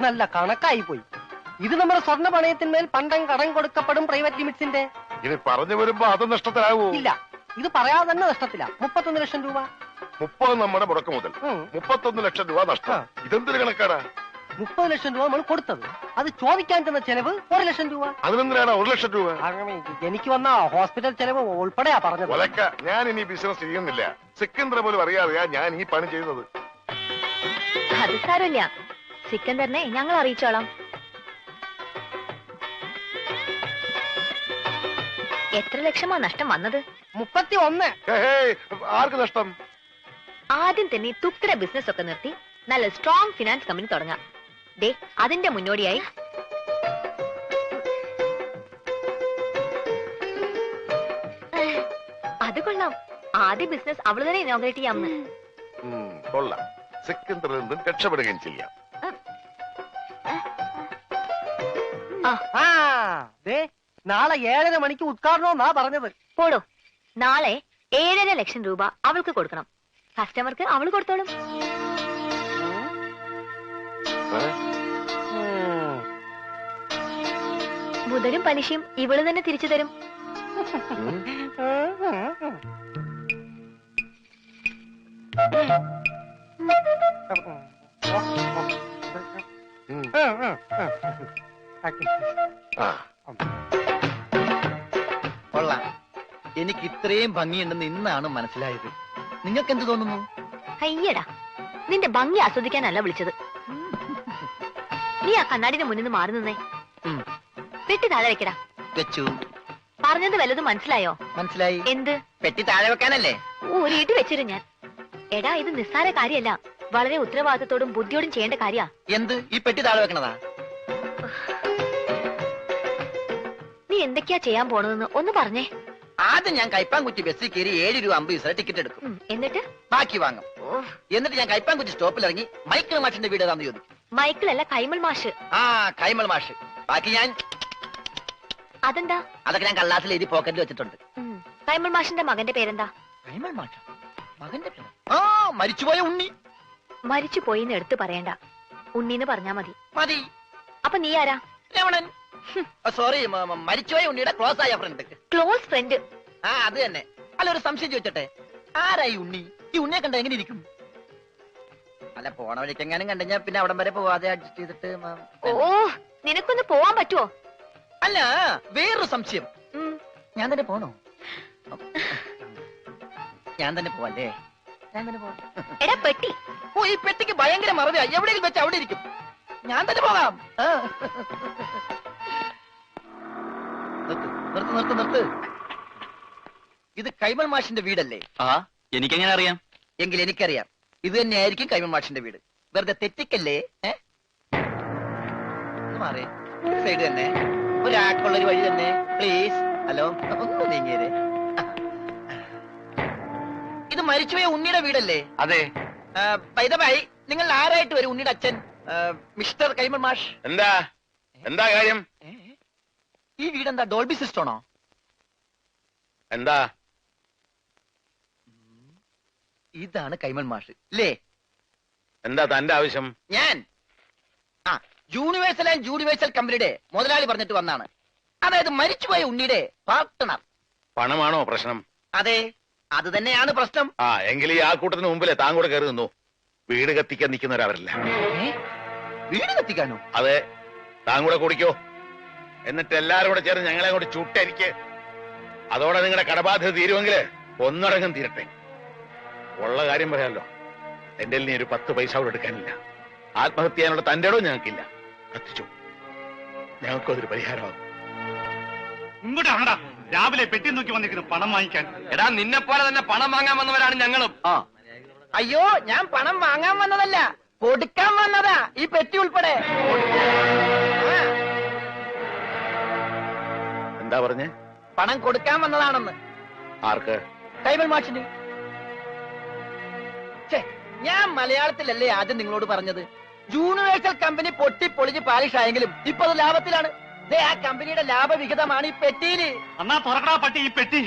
നല്ല കണക്കായി പോയി. ഇത് നമ്മുടെ സ്വർണ്ണ പണയത്തിന്മേൽ പണ്ടം കടം കൊടുക്കപ്പെടും പ്രൈവറ്റ് ലിമിറ്റ്സിന്റെ. ഇത് പറഞ്ഞു വരുമ്പോ അത് നഷ്ടത്തിലാവൂ? ഇല്ല, ഇത് പറയാതെ തന്നെ നഷ്ടത്തില്ല. 31 ലക്ഷം രൂപ. 30 നമ്മുടെ മുടക്ക് മുതൽ, 31 ലക്ഷം രൂപ നഷ്ടം. ഇതെന്തൊരു കണക്കാടാ? 30 ലക്ഷം രൂപ നമ്മൾ കൊടുത്തത്, അത് ചോദിക്കാൻ ചെന്ന ചെലവ് 1 ലക്ഷം രൂപ. അതിനെന്തിനാണ് 1 ലക്ഷം രൂപ? എനിക്ക് വന്ന ഹോസ്പിറ്റൽ ചെലവ് ഉൾപ്പെടെയാ പറഞ്ഞത്. ഒലക്ക, ഞാൻ ഇനി ബിസിനസ് ചെയ്യുന്നില്ല. സിക്കന്ദർ പോലും അറിയാതെയാ ഞാൻ ഈ പണി ചെയ്യുന്നത്. അത് സാരമില്ല, സിക്കന്ദറിനെ ഞങ്ങൾ അറിയിച്ചോളാം. എത്ര ലക്ഷമാ നഷ്ടം വന്നത്? 31. ആർക്ക് നഷ്ടം? ആദ്യം തന്നെ തുക്കട ബിസിനസ് ഒക്കെ നിർത്തി നല്ല സ്ട്രോങ് ഫിനാൻസ് കമ്പനി തുടങ്ങാം. ദേ, അതിന്റെ മുന്നോടിയായി അത് കൊള്ളാം. ആദ്യ ബിസിനസ് അവള് തന്നെ ഇനോഗ്രേറ്റ് ചെയ്യാമെന്ന്. കൊള്ളാം. സിക്കന്ദറിൽ നിന്നും രക്ഷപ്പെടുകയും ചെയ്യാം. നാളെ 7:30 മണിക്ക് ഉദ്ഘാടനമെന്നാ പറഞ്ഞത്. പോടോ, നാളെ 7.5 ലക്ഷം രൂപ അവൾക്ക് കൊടുക്കണം. കസ്റ്റമർക്ക് അവള് കൊടുത്തോളും. മുതലും പലിശയും ഇവള് തന്നെ തിരിച്ചു തരും. കൊള്ളാം. എനിക്ക് ഇത്രയും ഭംഗിയുണ്ടെന്ന് ഇന്നാണ് മനസ്സിലായത്. നിങ്ങൾക്ക് എന്ത് തോന്നുന്നു? അയ്യടാ, നിന്റെ ഭംഗി ആസ്വദിക്കാനല്ല വിളിച്ചത്. നീ ആ കണ്ണാടിന്റെ മുന്നിൽ നിന്ന് മാറി നിന്നേ. പെട്ടി താഴെ വെക്കടാ. വെച്ചു. പറഞ്ഞത് വല്ലതും മനസ്സിലായോ? മനസ്സിലായി. എന്ത്? പെട്ടി താഴെ വെക്കാനല്ലേ? ഒരു ഇടി വെച്ചിരും ഞാൻ. എടാ, ഇത് നിസ്സാര കാര്യമല്ല, വളരെ ഉത്തരവാദിത്തത്തോടും ബുദ്ധിയോടും ചെയ്യേണ്ട കാര്യാ. എന്ത്? ഈ പെട്ടി താഴെ വെക്കണതാ? നീ എന്തൊക്കെയാ ചെയ്യാൻ പോണതെന്ന് ഒന്ന് പറഞ്ഞേ. ആദ്യം ഞാൻ കൈപ്പാങ്കുറ്റി ബസ്സിൽ കയറി 7 രൂപ 50 പൈസ ടിക്കറ്റ് എടുക്കും. എന്നിട്ട് ബാക്കി വാങ്ങും. എന്നിട്ട് ഞാൻ കൈപ്പാങ്കുറ്റി സ്റ്റോപ്പിൽ ഇറങ്ങി മൈക്കിൾ മാഷിന്റെ വീട് ഏതാന്ന് ചോദിക്കും. മൈക്കിളല്ല, കൈമൾ മാഷ്. ആ, കൈമൾ മാഷ്. ബാക്കി ഞാൻ. അതെന്താ? അതൊക്കെ ഞാൻ കള്ളാസിൽ എഴുതി പോക്കറ്റിൽ വെച്ചിട്ടുണ്ട്. കൈമൾ മാഷിന്റെ മകന്റെ പേരെന്താ? കൈമൾ മാഷ? മകന്റെ പേര്? ആ, മരിച്ചുപോയ ഉണ്ണി. മരിച്ചു പോയിന്ന് എടുത്തു പറയണ്ട, ഉണ്ണീന്ന് പറഞ്ഞാ മതി. മതി. അപ്പൊ നീ ആരാ? രമണൻ. സോറി, മരിച്ചുപോയ ഉണ്ണിയുടെ ക്ലോസ് ആയ ഫ്രണ്ട്. Close friend? ആ, അത് തന്നെ. അല്ല, ഒരു സംശയം ചോദിച്ചോട്ടെ, ആരായി ഉണ്ണി? ഈ ഉണ്ണിയെ കണ്ട എങ്ങനെ ഇരിക്കും? അല്ല, പോണ വഴിക്ക് എങ്ങാനും കണ്ടുകഴിഞ്ഞാ പിന്നെ അവിടം വരെ പോവാതെ അഡ്ജസ്റ്റ് ചെയ്തിട്ട്. ഓ, നിനക്കൊന്ന് പോവാൻ പറ്റുമോ? അല്ല, വേറൊരു സംശയം. ഞാൻ തന്നെ പോണോ? ഞാൻ തന്നെ പോവല്ലേ? ഞാൻ തന്നെ പോവാം. എടാ പെട്ടി. ഓ, ഈ പെട്ടിക്ക് ഭയങ്കര മറവിയാ. എവിടെയെങ്കിലും വെച്ച് അവിടെ ഇരിക്കും. ഞാൻ തന്നെ പോകാം. നിർത്ത്. ഇത് കൈമൾ മാഷിന്റെ വീടല്ലേ? ആ, എനിക്കെങ്ങനെ അറിയാം? എങ്കിൽ എനിക്കറിയാം. ഇത് തന്നെയായിരിക്കും കൈമൾ മാഷിന്റെ വീട്. വെറുതെ തെറ്റിക്കല്ലേ? മാറേ, സൈഡ് തന്നെ. ഒരാൾക്കുള്ളൊരു വഴി തന്നെ, പ്ലീസ്. ഹലോ, ഒന്ന് നീങ്ങിയേ. ഇത് മരിച്ചുപോയ ഉണ്ണിയുടെ വീടല്ലേ? അതെ. പൈതമായി, നിങ്ങൾ ആരായിട്ട് വരും? ഉണ്ണിയുടെ അച്ഛൻ മിസ്റ്റർ കൈമൾ മാഷ്. എന്താ കാര്യം? ഈ വീടെന്താ ഡോൾബി സിസ്റ്റമാണോ? എന്താ? ഇതാണ് കൈമൾ മാഷ് അല്ലേ? എന്താ തന്റെ ആവശ്യം? ഞാൻ യൂണിവേഴ്സൽ ആൻഡ് യൂണിവേഴ്സൽ കമ്പനിയുടെ മുതലാളി പറഞ്ഞിട്ട് വന്നാണ്. അതായത് മരിച്ചുപോയ ഉണ്ണിയുടെ പാർട്ട്ണർ. പണമാണോ പ്രശ്നം? അതെ, അത് തന്നെയാണ് പ്രശ്നം. ആ, എങ്കിൽ ഈ ആൾക്കൂട്ടത്തിന് മുമ്പിലെ താൻ കൂടെ കയറി നിന്നു. വീട് കത്തിക്കാൻ നിൽക്കുന്നവരവരല്ല. വീട് കത്തിക്കാനോ? അതെ, താൻ കൂടെ കുടിക്കോ. എന്നിട്ട് എല്ലാരും കൂടെ ചേർന്ന് ഞങ്ങളെ കൂടെ ചുട്ടെനിക്ക്. അതോടെ നിങ്ങളുടെ കടബാധ്യത തീരുമെങ്കിൽ ഒന്നടങ്കം തീരട്ടെ. ഉള്ള കാര്യം പറയാമല്ലോ, എന്റെ നീ ഒരു 10 പൈസ കൂടെ എടുക്കാനില്ല. ആത്മഹത്യ ചെയ്യാനുള്ള തന്റെ ഇടവും ഞങ്ങൾക്കില്ല. കത്തിച്ചു, ഞങ്ങൾക്കതൊരു പരിഹാരമാകും. ഇങ്ങോട്ടാണടാ രാവിലെ പെട്ടി നോക്കി വന്നിരിക്കുന്നു പണം വാങ്ങിക്കാൻ. എടാ, നിന്നെ പോലെ തന്നെ പണം വാങ്ങാൻ വന്നവരാണ് ഞങ്ങളും. അയ്യോ, ഞാൻ പണം വാങ്ങാൻ വന്നതല്ല, കൊടുക്കാൻ വന്നതാ. ഈ പെട്ടി ഉൾപ്പെടെ. എന്താ പറഞ്ഞേ? പണം കൊടുക്കാൻ വന്നതാണെന്ന്. ആർക്ക്? കൈമൾ മാഷിന്. ഞാൻ മലയാളത്തിലല്ലേ ആദ്യം നിങ്ങളോട് പറഞ്ഞത്? യൂണിവേഴ്സൽ കമ്പനി പൊട്ടി പൊളിഞ്ഞ് പാലിഷ് ആയെങ്കിലും ഇപ്പൊ അത് ലാഭത്തിലാണ്. ആ കമ്പനിയുടെ ലാഭവിഹിതമാണ് ഈ പെട്ടിയില്. എന്നാ തുറക്കടാ പട്ടി ഈ പെട്ടി.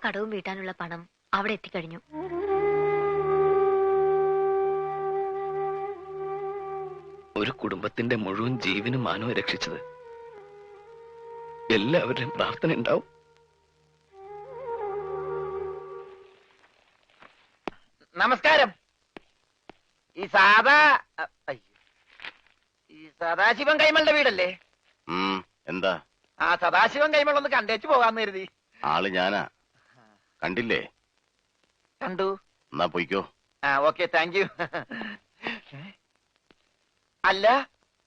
കടവും വീട്ടാനുള്ള പണം അവിടെ എത്തിക്കഴിഞ്ഞു. ഒരു കുടുംബത്തിന്റെ മുഴുവൻ ജീവനും മാനവും രക്ഷിച്ചത് എല്ലാവരുടെയും പ്രാർത്ഥന ഉണ്ടാവും. നമസ്കാരം. ഈ സദാശിവൻ കൈമളുടെ വീടല്ലേ? എന്താ? ആ സദാശിവൻ കൈമൾ ഒന്ന് കണ്ടേച്ചു പോകാന്ന് കരുതി. ആള് ഞാനാ. കണ്ടില്ലേ? കണ്ടു. എന്നാ പോയിക്കോ. ആ ഓക്കെ, താങ്ക് യു. അല്ല,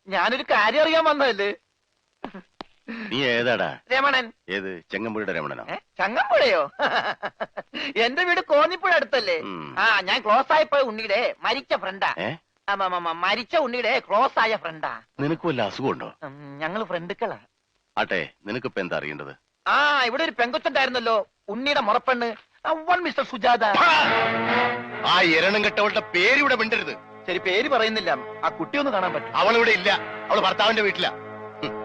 ഞാനൊരു കാര്യം അറിയാൻ വന്നതല്ലേ. നീ ഏതാടാ? രമണൻ. ഏത്? ചെങ്ങമ്പുഴയുടെ രമണനോ? ചങ്ങമ്പുഴയോ? എന്റെ വീട് കോന്നിപ്പുഴ അടുത്തല്ലേ? ആ, ഞാൻ ക്ലോസ് ആയപ്പോ ഉണ്ണിയുടെ മരിച്ച ഫ്രണ്ടാ. മരിച്ച ഉണ്ണിയുടെ ക്ലോസ് ആയ ഫ്രണ്ടാ. നിനക്ക് വല്ല അസുഖമുണ്ടോ? ഞങ്ങള് ഫ്രണ്ടുക്കളാ. ആട്ടെ, നിനക്കിപ്പോ എന്താ അറിയേണ്ടത്? ആ, ഇവിടെ ഒരു പെങ്കൊച്ചുണ്ടായിരുന്നല്ലോ, ഉണ്ണിയുടെ മുറപ്പെണ്ണ്, മിസ്റ്റർ സുജാത. ആ എരണം കെട്ടവളുടെ പേര് ഇവിടെ മിണ്ടരുത്. ശരി, പേര് പറയുന്നില്ല. ആ കുട്ടി ഒന്ന് കാണാൻ പറ്റും? അവളിവിടെ ഇല്ല. അവള് ഭർത്താവിന്റെ വീട്ടിലാ.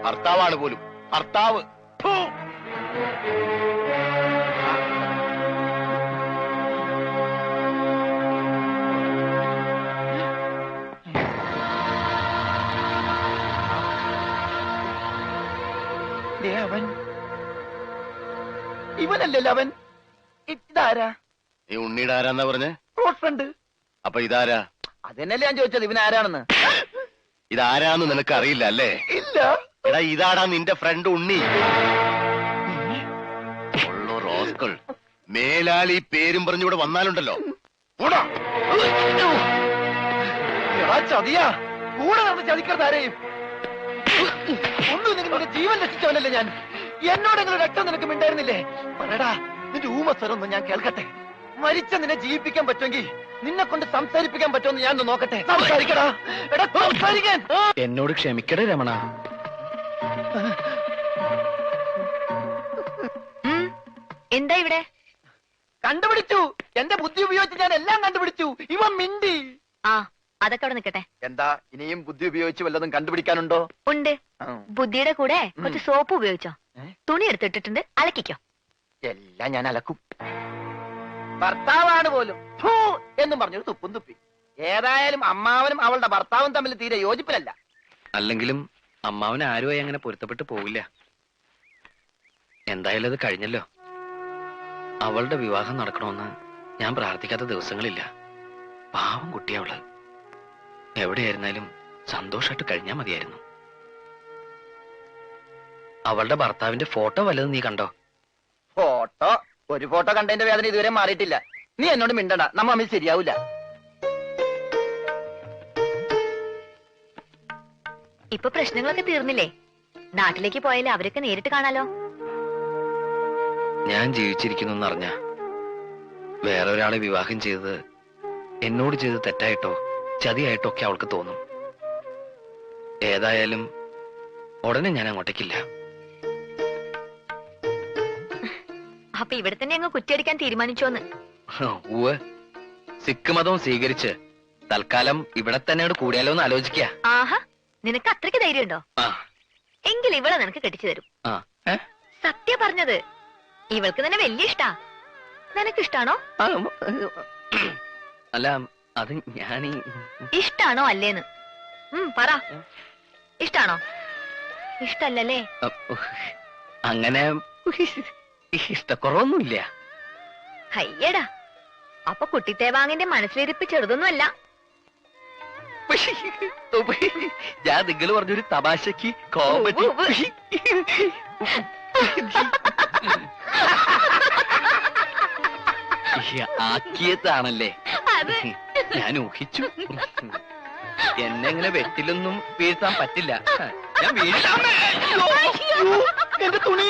ഭർത്താവാണ് പോലും. ഭർത്താവ്. അവൻ ഇവനല്ലല്ലോ അവൻ. ഇതാരാ? ഈ ഉണ്ണിയുടെ ആരാന്നാ പറഞ്ഞേ? Close friend. അപ്പൊ ഇതാരാ? അതെന്നല്ലേ ഞാൻ ചോദിച്ചത്, ഇവൻ ആരാണെന്ന്. ഇതാരാന്ന് നിനക്ക് അറിയില്ല അല്ലേ? ഇല്ല. എടാ, ഇതാടാ നിന്റെ ഫ്രണ്ട് ഉണ്ണി. റോസ്കൾ മേലാൽ ഈ പേരും പറഞ്ഞിവിടെ വന്നാലുണ്ടല്ലോ. ചതിയാ. കൂടെ നടന്ന് ചതിക്കരുത് ആരെയും. ഒന്നും നിങ്ങളുടെ ജീവൻ രക്ഷിച്ചവനല്ലേ ഞാൻ. എന്നോടെങ്കിലും രക്തം നിനക്ക് മിണ്ടായിരുന്നില്ലേ? പറയടാ, നിന്റെ ഊമസ്വരൊന്നും ഞാൻ കേൾക്കട്ടെ. മരിച്ച നിന്നെ ജീവിപ്പിക്കാൻ പറ്റുമെങ്കിൽ നിന്നെ കൊണ്ട് സംസാരിപ്പിക്കാൻ പറ്റുമെന്ന് ഞാൻ നോക്കട്ടെ. സംസാരിക്കടാ. എടാ, സംസാരിക്കാൻ. എന്നോട് ക്ഷമിക്കടേ രമണ. എന്താ ഇവിടെ? കണ്ടുപിടിച്ചു. എന്റെ ബുദ്ധി ഉപയോഗിച്ച് ഞാൻ എല്ലാം കണ്ടുപിടിച്ചു. ഇവൻ മിണ്ടി. ആ, അതൊക്കെ അവിടെ നിൽക്കട്ടെ. എന്താ, ഇനിയും ബുദ്ധി ഉപയോഗിച്ച് വല്ലതും കണ്ടുപിടിക്കാനുണ്ടോ? ഉണ്ട്. ബുദ്ധിയുടെ കൂടെ കുറച്ച് സോപ്പ് ഉപയോഗിച്ചോ. തുണി എടുത്തിട്ടിട്ടുണ്ട്, അലക്കിക്കോ. എല്ലാം ഞാൻ അലക്കും. ഭർത്താവാണ് പോലും എന്നും പറഞ്ഞൊരു തുപ്പും തുപ്പി. ഏതായാലും അമ്മാവനും അവളുടെ ഭർത്താവും തമ്മിൽ തീരെ യോജിപ്പിലല്ല. അല്ലെങ്കിലും അമ്മാവന് ആരുമായി അങ്ങനെ പൊരുത്തപ്പെട്ട് പോവില്ല. എന്തായാലും അത് കഴിഞ്ഞല്ലോ. അവളുടെ വിവാഹം നടക്കണമെന്ന് ഞാൻ പ്രാർത്ഥിക്കാത്ത ദിവസങ്ങളില്ല. പാവം കുട്ടിയവള്. എവിടെയായിരുന്നാലും സന്തോഷമായിട്ട് കഴിഞ്ഞാൽ മതിയായിരുന്നു. അവളുടെ ഭർത്താവിന്റെ ഫോട്ടോ വല്ലതും നീ കണ്ടോ? ഫോട്ടോ? ഒരു ഫോട്ടോ കണ്ടതിന്റെ വേദന ഇതുവരെ മാറിയിട്ടില്ല. നീ എന്നോട് മിണ്ടണ്ട, നമ്മ തമ്മിൽ ശരിയാവൂല. ഇപ്പൊ പ്രശ്നങ്ങളൊക്കെ തീർന്നില്ലേ? നാട്ടിലേക്ക് പോയാലേ അവരൊക്കെ നേരിട്ട് കാണാലോ. ഞാൻ ജീവിച്ചിരിക്കുന്നു അറിഞ്ഞ വേറെ ഒരാളെ വിവാഹം ചെയ്തത് എന്നോട് ചെയ്ത് തെറ്റായിട്ടോ ചതിയായിട്ടോ ഒക്കെ അവൾക്ക് തോന്നും. ഏതായാലും ഉടനെ ഞാൻ അങ്ങോട്ടേക്കില്ല. അപ്പൊ ഇവിടെ തന്നെ അങ്ങ് കുറ്റിയടിക്കാൻ തീരുമാനിച്ചോന്ന്? ഊവ്, സിഖ് മതവും സ്വീകരിച്ച് തൽക്കാലം ഇവിടെ തന്നെയോട് കൂടിയാലോ എന്ന് ആലോചിക്ക. ആഹാ, നിനക്ക് അത്രയ്ക്ക് ധൈര്യമുണ്ടോ? എങ്കിൽ ഇവളെ നിനക്ക് കെട്ടിച്ചു തരും. സത്യം പറഞ്ഞത്. ഇവൾക്ക് തന്നെ വലിയ ഇഷ്ടാ. നിനക്ക് ഇഷ്ടാണോ? അല്ല, അത് ഞാൻ ഇഷ്ടാണോ അല്ലേന്ന് പറ. ഇഷ്ടാണോ? ഇഷ്ടല്ലേ? അങ്ങനെ ഇഷ്ടക്കുറവൊന്നുമില്ല. അയ്യടാ, അപ്പൊ കുട്ടിത്തേവാങ്ങിന്റെ മനസ്സിലിരിപ്പ് ചെറുതൊന്നുമല്ല. ഞാൻ നിങ്ങൾ പറഞ്ഞൊരു തമാശക്ക് കോമഡി ആക്കിയതാണല്ലേ? ഞാൻ ഊഹിച്ചു. എന്നെ ഇങ്ങനെ വെട്ടിലൊന്നും വീഴ്ത്താൻ പറ്റില്ല. ഞാൻ എന്റെ തുണി